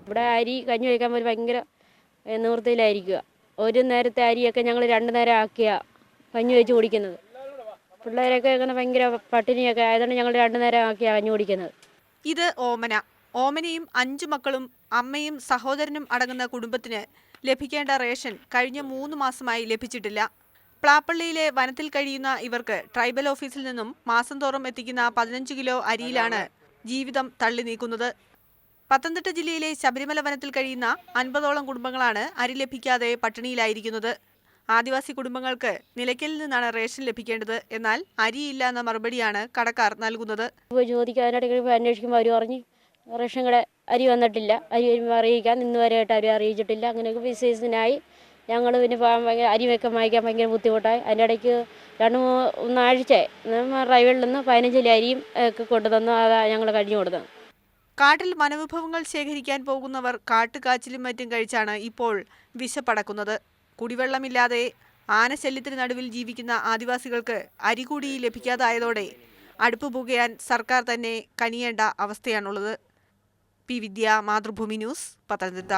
ഇവിടെ അരി കഞ്ഞി വയ്ക്കാൻ പോലും ഭയങ്കര നിവൃത്തിയിലായിരിക്കുക. ഒരു നേരത്തെ അരിയൊക്കെ ഞങ്ങൾ 2 നേരം ആക്കിയ കഞ്ഞി വെച്ച് കുടിക്കുന്നത്. പിള്ളേരൊക്കെ അങ്ങനെ ഭയങ്കര പട്ടിണിയൊക്കെ ആയതുകൊണ്ട് ഞങ്ങൾ 2 നേരം ആക്കിയാണ് കഞ്ഞി കുടിക്കുന്നത്. ഇത് ഓമന. ഓമനയും 5 മക്കളും അമ്മയും സഹോദരനും അടങ്ങുന്ന കുടുംബത്തിന് ലഭിക്കേണ്ട റേഷൻ കഴിഞ്ഞ 3 മാസമായി ലഭിച്ചിട്ടില്ല. പ്ലാപ്പള്ളിയിലെ വനത്തിൽ കഴിയുന്ന ഇവർക്ക് ട്രൈബൽ ഓഫീസിൽ നിന്നും മാസം തോറും എത്തിക്കുന്ന 15 കിലോ അരിയിലാണ് ജീവിതം തള്ളി നീക്കുന്നത്. പത്തനംതിട്ട ജില്ലയിലെ ശബരിമല വനത്തിൽ കഴിയുന്ന 50ഓളം കുടുംബങ്ങളാണ് അരി ലഭിക്കാതെ പട്ടിണിയിലായിരിക്കുന്നത്. ആദിവാസി കുടുംബങ്ങൾക്ക് നിലയ്ക്കലിൽ നിന്നാണ് റേഷൻ ലഭിക്കേണ്ടത്. എന്നാൽ അരിയില്ല എന്ന മറുപടിയാണ് കടക്കാർ നൽകുന്നത്. ചോദിക്കാനായിട്ട് അന്വേഷിക്കുമ്പോൾ അവർ പറഞ്ഞ് റേഷൻ കട അരി വന്നിട്ടില്ല, അരി വരുമ്പോൾ അറിയിക്കാൻ ഇന്ന് വരെയായിട്ട് അരി അറിയിച്ചിട്ടില്ല. അങ്ങനെയൊക്കെ ബിസിനസ്സിനായി ഞങ്ങൾ പിന്നെ അരി വെക്കാൻ വാങ്ങിക്കാൻ ഭയങ്കര ബുദ്ധിമുട്ടായി. അതിൻ്റെ ഇടയ്ക്ക് 2-3 ആഴ്ച റൈവലിൽ നിന്ന് 15 കിലോ അരിയും ഒക്കെ കൊണ്ടുതന്നു. അതാണ് ഞങ്ങൾ കഴിഞ്ഞു കൊടുത്തത്. കാട്ടിൽ വനവിഭവങ്ങൾ ശേഖരിക്കാൻ പോകുന്നവർ കാട്ടുകാച്ചിലും മറ്റും കഴിച്ചാണ് ഇപ്പോൾ വിശപ്പടക്കുന്നത്. കുടിവെള്ളമില്ലാതെ ആനശല്യത്തിന് നടുവിൽ ജീവിക്കുന്ന ആദിവാസികൾക്ക് അരി കൂടി ലഭിക്കാതായതോടെ അടുപ്പ് പുകയാൻ സർക്കാർ തന്നെ കനിയേണ്ട അവസ്ഥയാണുള്ളത്. പി വിദ്യ, മാതൃഭൂമി ന്യൂസ്, പത്തനംതിട്ട.